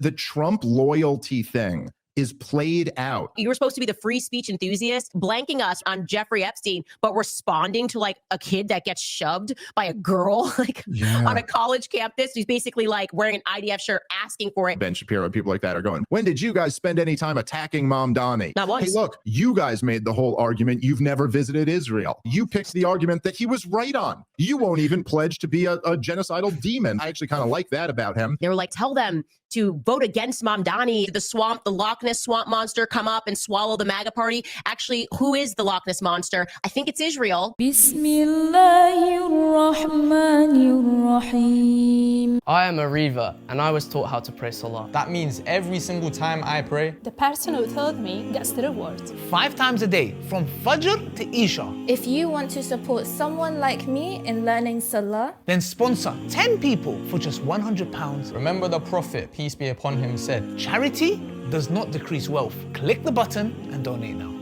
the Trump loyalty thing is played out. You were supposed to be the free speech enthusiast, blanking us on Jeffrey Epstein, but responding to like a kid that gets shoved by a girl on a college campus who's basically like wearing an IDF shirt asking for it. Ben Shapiro and people like that are going, when did you guys spend any time attacking Mamdani? Not once. Hey, look, you guys made the whole argument. You've never visited Israel. You picked the argument that he was right on. You won't even pledge to be a genocidal demon. I actually kind of like that about him. They were like, tell them to vote against Mamdani. The swamp, the Loch Ness swamp monster come up and swallow the MAGA party. Actually, who is the Loch Ness monster? I think it's Israel. I am a revert and I was taught how to pray Salah. That means every single time I pray, the person who told me gets the reward. 5 times a day, from Fajr to Isha. If you want to support someone like me in learning Salah, then sponsor 10 people for just £100. Remember the Prophet, peace be upon him, said, charity does not decrease wealth. Click the button and donate now.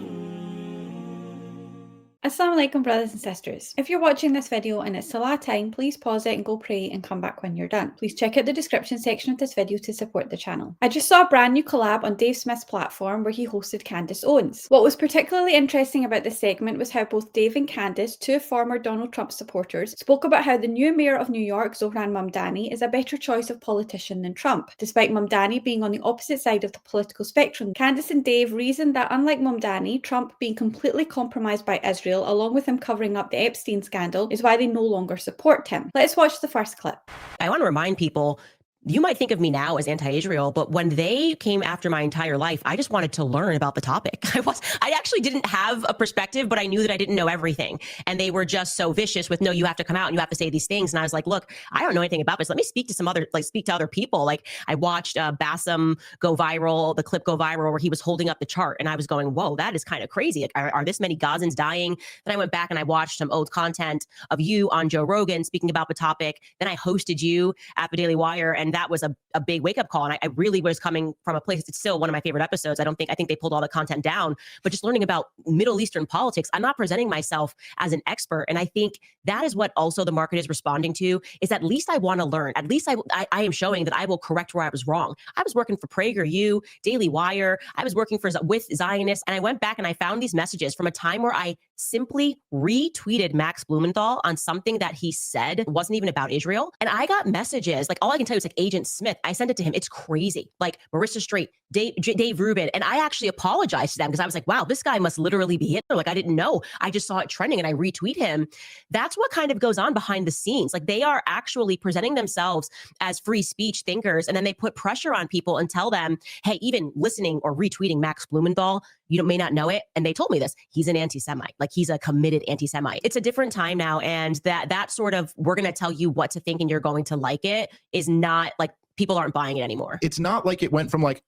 Assalamu alaikum, brothers and sisters. If you're watching this video and it's Salah time, please pause it and go pray and come back when you're done. Please check out the description section of this video to support the channel. I just saw a brand new collab on Dave Smith's platform where he hosted Candace Owens. What was particularly interesting about this segment was how both Dave and Candace, two former Donald Trump supporters, spoke about how the new mayor of New York, Zohran Mamdani, is a better choice of politician than Trump. Despite Mamdani being on the opposite side of the political spectrum, Candace and Dave reasoned that unlike Mamdani, Trump being completely compromised by Israel along with him covering up the Epstein scandal is why they no longer support him. Let's watch the first clip. I want to remind people, you might think of me now as anti-Israel, but when they came after my entire life, I just wanted to learn about the topic. I actually didn't have a perspective, but I knew that I didn't know everything. And they were just so vicious with, no, you have to come out and you have to say these things. And I was like, look, I don't know anything about this. Let me speak to some other, speak to other people. Like I watched Bassem go viral, the clip go viral where he was holding up the chart. And I was going, whoa, that is kind of crazy. Like, are this many Gazans dying? Then I went back and I watched some old content of you on Joe Rogan speaking about the topic. Then I hosted you at the Daily Wire, and that was a big wake-up call. And I really was coming from a place, it's still one of my favorite episodes. I think they pulled all the content down, but just learning about Middle Eastern politics, I'm not presenting myself as an expert. And I think that is what also the market is responding to, is at least I want to learn. At least I am showing that I will correct where I was wrong. I was working for PragerU, Daily Wire. I was working with Zionists. And I went back and I found these messages from a time where I simply retweeted Max Blumenthal on something that he said wasn't even about Israel. And I got messages, like all I can tell you is like Agent Smith. I sent it to him. It's crazy. Like Marissa Strait, Dave Rubin. And I actually apologized to them because I was like, wow, this guy must literally be Hitler. Like I didn't know. I just saw it trending and I retweet him. That's what kind of goes on behind the scenes. Like they are actually presenting themselves as free speech thinkers. And then they put pressure on people and tell them, hey, even listening or retweeting Max Blumenthal, you may not know it. And they told me this, he's an anti-Semite, like he's a committed anti-Semite. It's a different time now. And that sort of, we're going to tell you what to think and you're going to like it, is not like, people aren't buying it anymore. It's not like it went from like,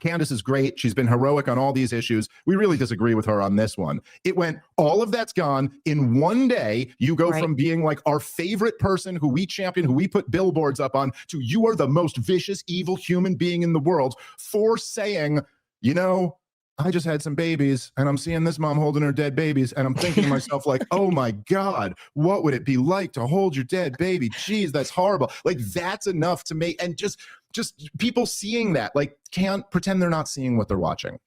Candace is great. She's been heroic on all these issues. We really disagree with her on this one. It went, all of that's gone in one day. You go from being like our favorite person who we champion, who we put billboards up on, to you are the most vicious, evil human being in the world, for saying, you know, I just had some babies and I'm seeing this mom holding her dead babies. And I'm thinking to myself like, oh my God, what would it be like to hold your dead baby? Jeez, that's horrible. Like that's enough to make, and just people seeing that, like can't pretend they're not seeing what they're watching.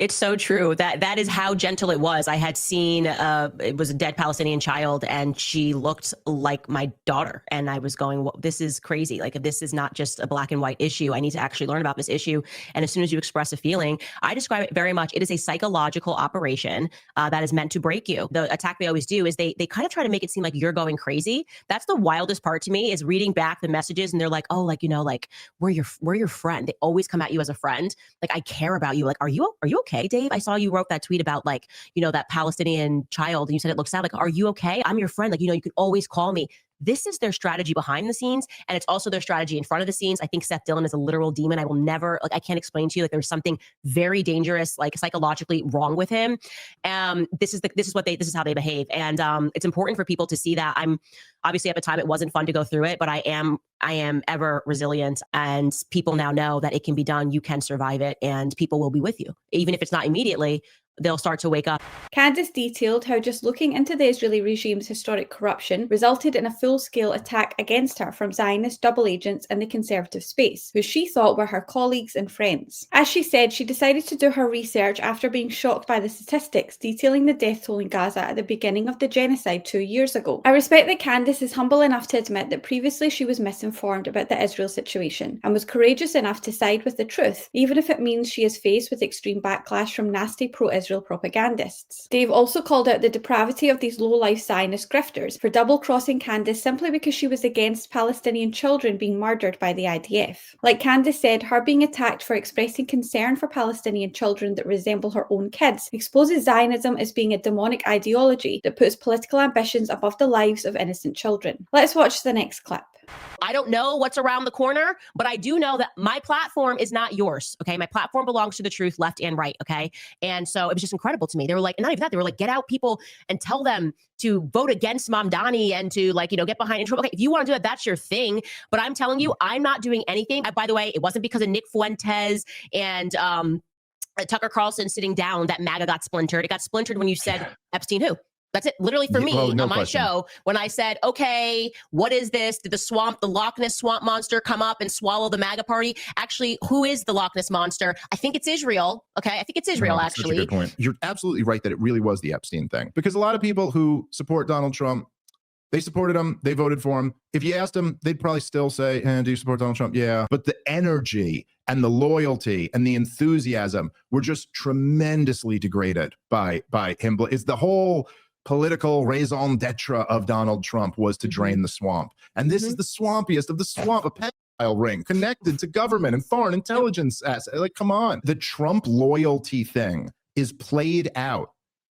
It's so true. That is how gentle it was. I had seen, it was a dead Palestinian child and she looked like my daughter. And I was going, well, this is crazy. Like, this is not just a black and white issue. I need to actually learn about this issue. And as soon as you express a feeling, I describe it very much. It is a psychological operation that is meant to break you. The attack they always do is they kind of try to make it seem like you're going crazy. That's the wildest part to me, is reading back the messages and they're like, oh, like, you know, like we're your friend. They always come at you as a friend. Like, I care about you. Like, are you okay, Dave? I saw you wrote that tweet about like, you know, that Palestinian child, and you said it looks sad. Like, are you okay? I'm your friend. Like, you know, you can always call me. This is their strategy behind the scenes, and it's also their strategy in front of the scenes. I think Seth Dillon is a literal demon. I will never, like, I can't explain to you, like, there's something very dangerous, like psychologically wrong with him. This is how they behave. And it's important for people to see that. I'm obviously, at the time it wasn't fun to go through it, but I am ever resilient, and people now know that it can be done. You can survive it, and people will be with you. Even if it's not immediately, they'll start to wake up. Candace detailed how just looking into the Israeli regime's historic corruption resulted in a full-scale attack against her from Zionist double agents in the conservative space, who she thought were her colleagues and friends. As she said, she decided to do her research after being shocked by the statistics detailing the death toll in Gaza at the beginning of the genocide 2 years ago. I respect that Candace is humble enough to admit that previously she was misinformed about the Israel situation and was courageous enough to side with the truth, even if it means she is faced with extreme backlash from nasty pro-Israel propagandists. Dave also called out the depravity of these low-life Zionist grifters for double-crossing Candace simply because she was against Palestinian children being murdered by the IDF. Like Candace said, her being attacked for expressing concern for Palestinian children that resemble her own kids exposes Zionism as being a demonic ideology that puts political ambitions above the lives of innocent children. Let's watch the next clip. I don't know what's around the corner, but I do know that my platform is not yours. Okay. My platform belongs to the truth, left and right. Okay. And so it was just incredible to me. They were like, and not even that, they were like, get out people and tell them to vote against Mamdani and to like, get behind Israel. Okay. If you want to do that, that's your thing. But I'm telling you, I'm not doing anything. By the way, it wasn't because of Nick Fuentes and, Tucker Carlson sitting down that MAGA got splintered. It got splintered when you said Epstein who? That's it. Literally for me on my show, when I said, okay, what is this? Did the Loch Ness swamp monster come up and swallow the MAGA party? Actually, who is the Loch Ness monster? I think it's Israel. Okay. I think it's Israel, actually. That's a good point. You're absolutely right that it really was the Epstein thing, because a lot of people who support Donald Trump, they supported him. They voted for him. If you asked them, they'd probably still say, do you support Donald Trump? Yeah. But the energy and the loyalty and the enthusiasm were just tremendously degraded by him. It's the whole political raison d'etre of Donald Trump was to drain the swamp. And this is the swampiest of the swamp, a pedophile ring connected to government and foreign intelligence. Like, come on. The Trump loyalty thing is played out.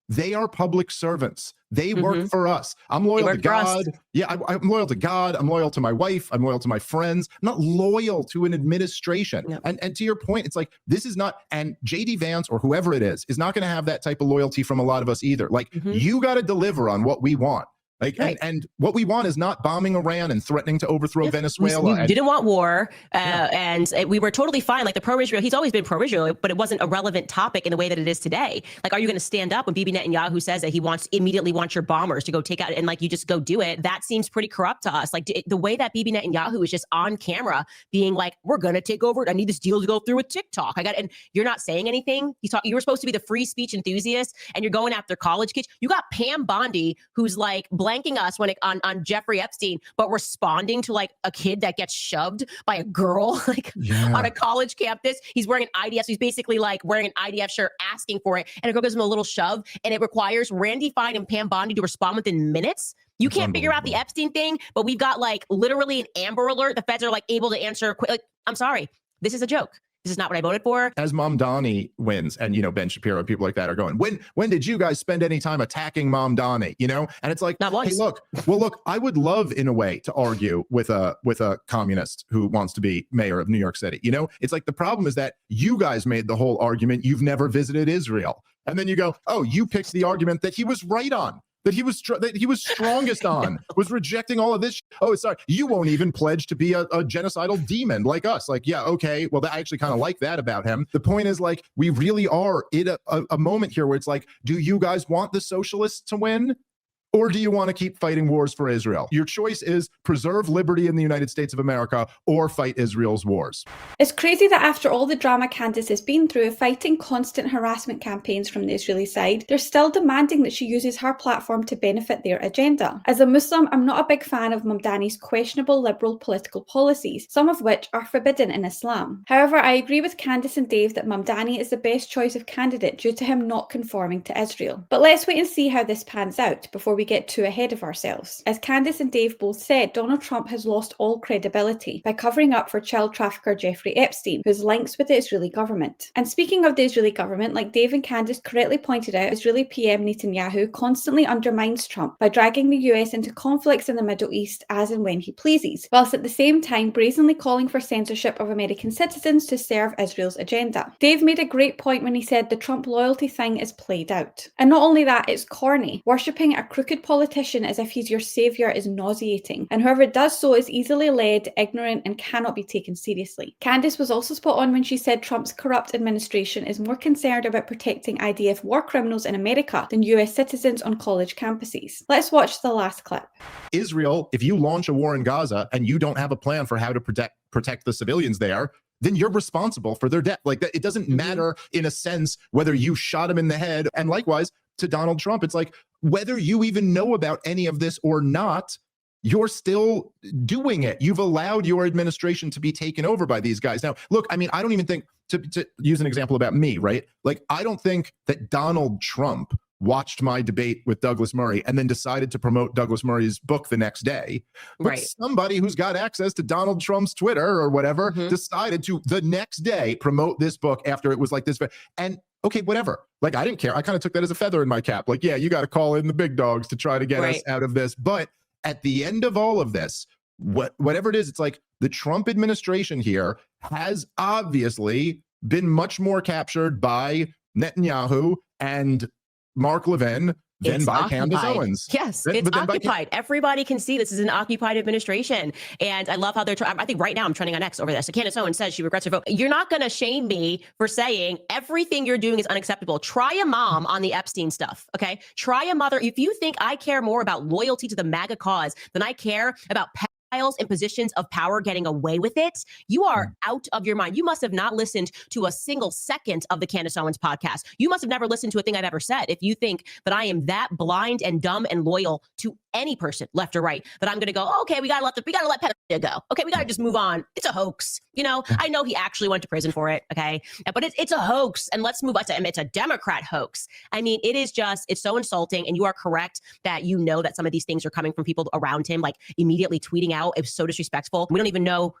They are public servants. They work for us. I'm loyal to God. Yeah, I'm loyal to God. I'm loyal to my wife. I'm loyal to my friends. I'm not loyal to an administration. Yep. And to your point, it's like, this is not, and JD Vance or whoever it is not going to have that type of loyalty from a lot of us either. Like, you got to deliver on what we want. Like, and what we want is not bombing Iran and threatening to overthrow Venezuela. We didn't want war, and we were totally fine. Like the pro-Israel, he's always been pro-Israel, but it wasn't a relevant topic in the way that it is today. Like, are you going to stand up when Bibi Netanyahu says that he immediately wants your bombers to go take out, and like you just go do it? That seems pretty corrupt to us. Like the way that Bibi Netanyahu is just on camera being like, "We're going to take over. I need this deal to go through with TikTok. And you're not saying anything. You were supposed to be the free speech enthusiast, and you're going after college kids. You got Pam Bondi, who's like blanking us on Jeffrey Epstein, but responding to like a kid that gets shoved by a girl on a college campus. He's wearing an IDF. So he's basically like wearing an IDF shirt, asking for it, and a girl gives him a little shove, and it requires Randy Fine and Pam Bondi to respond within minutes. You can't figure out the Epstein thing, but we've got like literally an Amber Alert. The feds are like able to answer quick. Like, I'm sorry, this is a joke. This is not what I voted for. As Mamdani wins, and Ben Shapiro, people like that are going, when did you guys spend any time attacking Mamdani? And it's like, not once. Hey, look, I would love in a way to argue with a communist who wants to be mayor of New York City. It's like the problem is that you guys made the whole argument. You've never visited Israel. And then you go, oh, you picked the argument that he was right on. That he was strongest on, was rejecting all of this. Oh, sorry, you won't even pledge to be a genocidal demon like us. Like, yeah, okay, well, I actually kind of like that about him. The point is, like, we really are in a moment here where it's like, do you guys want the socialists to win? Or do you want to keep fighting wars for Israel? Your choice is preserve liberty in the United States of America or fight Israel's wars. It's crazy that after all the drama Candace has been through, fighting constant harassment campaigns from the Israeli side, they're still demanding that she uses her platform to benefit their agenda. As a Muslim, I'm not a big fan of Mamdani's questionable liberal political policies, some of which are forbidden in Islam. However, I agree with Candace and Dave that Mamdani is the best choice of candidate due to him not conforming to Israel. But let's wait and see how this pans out before we get too ahead of ourselves. As Candace and Dave both said, Donald Trump has lost all credibility by covering up for child trafficker Jeffrey Epstein, whose links with the Israeli government. And speaking of the Israeli government, like Dave and Candace correctly pointed out, Israeli PM Netanyahu constantly undermines Trump by dragging the US into conflicts in the Middle East as and when he pleases, whilst at the same time brazenly calling for censorship of American citizens to serve Israel's agenda. Dave made a great point when he said the Trump loyalty thing is played out. And not only that, it's corny, worshipping a crooked crooked politician as if he's your savior is nauseating, and whoever does so is easily led, ignorant, and cannot be taken seriously. Candace was also spot on when she said Trump's corrupt administration is more concerned about protecting IDF war criminals in America than US citizens on college campuses. Let's watch the last clip. Israel, if you launch a war in Gaza and you don't have a plan for how to protect the civilians there, then you're responsible for their death. Like that, it doesn't matter in a sense whether you shot him in the head. And likewise to Donald Trump, it's like whether you even know about any of this or not, you're still doing it. You've allowed your administration to be taken over by these guys. Now, look, I mean, I don't even think, to use an example about me, right? Like, I don't think that Donald Trump watched my debate with Douglas Murray and then decided to promote Douglas Murray's book the next day. But somebody who's got access to Donald Trump's Twitter or whatever decided to the next day promote this book after it was like this. And okay, whatever. Like, I didn't care. I kind of took that as a feather in my cap. Like, yeah, you got to call in the big dogs to try to get us out of this. But at the end of all of this, whatever it is, it's like the Trump administration here has obviously been much more captured by Netanyahu and Mark Levin than by Candace Owens. Yes, it's occupied. Everybody can see this is an occupied administration. And I love how they're trying. I think right now I'm trending on X over this. So Candace Owens says she regrets her vote. You're not going to shame me for saying everything you're doing is unacceptable. Try a mom on the Epstein stuff, okay? Try a mother. If you think I care more about loyalty to the MAGA cause than I care about in positions of power getting away with it, you are out of your mind. You must have not listened to a single second of the Candace Owens podcast. You must have never listened to a thing I've ever said. If you think that I am that blind and dumb and loyal to any person, left or right, that I'm going to go, oh, okay, we gotta let pedophilia go. Okay, we gotta just move on. It's a hoax. You know, I know he actually went to prison for it. Okay, but it's a hoax, and let's move on to it's a Democrat hoax. I mean, it's so insulting. And you are correct that you know that some of these things are coming from people around him, like immediately tweeting out. It's so disrespectful. We don't even know,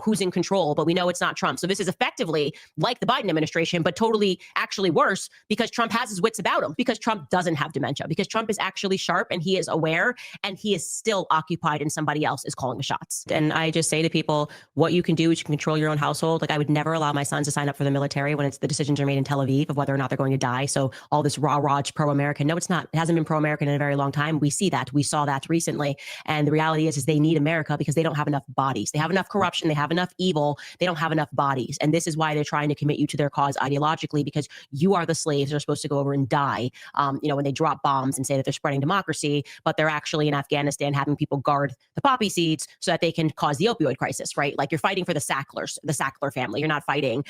who's in control, but we know it's not Trump. So this is effectively like the Biden administration, but totally actually worse because Trump has his wits about him, because Trump doesn't have dementia, because Trump is actually sharp and he is aware and he is still occupied and somebody else is calling the shots. And I just say to people, what you can do is you can control your own household. Like, I would never allow my sons to sign up for the military when the decisions are made in Tel Aviv of whether or not they're going to die. So all this rah-rah pro-American, no, it's not. It hasn't been pro-American in a very long time. We see that. We saw that recently. And the reality is they need America because they don't have enough bodies. They have enough corruption. They have enough evil. They don't have enough bodies. And this is why they're trying to commit you to their cause ideologically, because you are the slaves that are supposed to go over and die, when they drop bombs and say that they're spreading democracy, but they're actually in Afghanistan having people guard the poppy seeds so that they can cause the opioid crisis, right? Like, you're fighting for the Sackler family. You're not fighting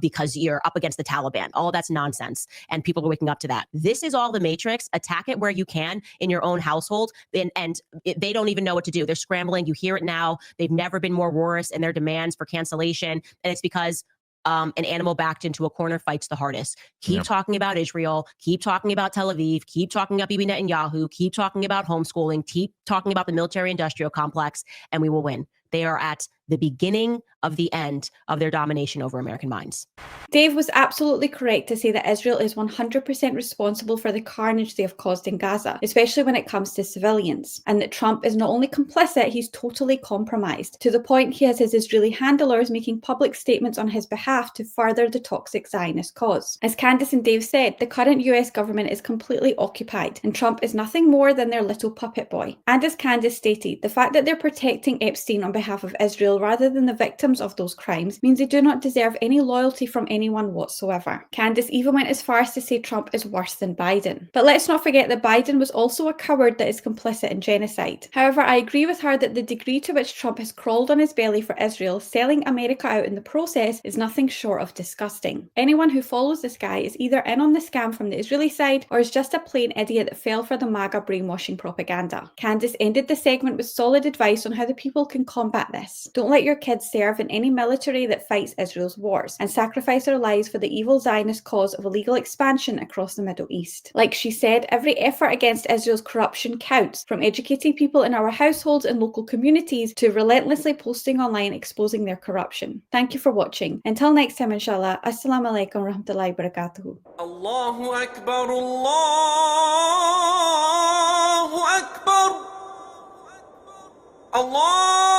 because you're up against the Taliban. All that's nonsense. And people are waking up to that. This is all the Matrix. Attack it where you can in your own household. And they don't even know what to do. They're scrambling. You hear it now. They've never been more wordless in their demands for cancellation. And it's because an animal backed into a corner fights the hardest. Keep talking about Israel. Keep talking about Tel Aviv. Keep talking about Bibi Netanyahu. Keep talking about homeschooling. Keep talking about the military-industrial complex, and we will win. They are at the beginning of the end of their domination over American minds. Dave was absolutely correct to say that Israel is 100% responsible for the carnage they have caused in Gaza, especially when it comes to civilians, and that Trump is not only complicit, he's totally compromised, to the point he has his Israeli handlers making public statements on his behalf to further the toxic Zionist cause. As Candace and Dave said, the current US government is completely occupied, and Trump is nothing more than their little puppet boy. And as Candace stated, the fact that they're protecting Epstein on behalf of Israel rather than the victims of those crimes means they do not deserve any loyalty from anyone whatsoever. Candace even went as far as to say Trump is worse than Biden. But let's not forget that Biden was also a coward that is complicit in genocide. However, I agree with her that the degree to which Trump has crawled on his belly for Israel, selling America out in the process, is nothing short of disgusting. Anyone who follows this guy is either in on the scam from the Israeli side or is just a plain idiot that fell for the MAGA brainwashing propaganda. Candace ended the segment with solid advice on how the people can combat this. Don't let your kids serve in any military that fights Israel's wars and sacrifice their lives for the evil Zionist cause of illegal expansion across the Middle East. Like she said, every effort against Israel's corruption counts, from educating people in our households and local communities to relentlessly posting online exposing their corruption. Thank you for watching. Until next time, inshallah. Assalamu alaikum wa rahmatullahi wa barakatuhu. Allahu Akbar, Allahu Akbar, Allah.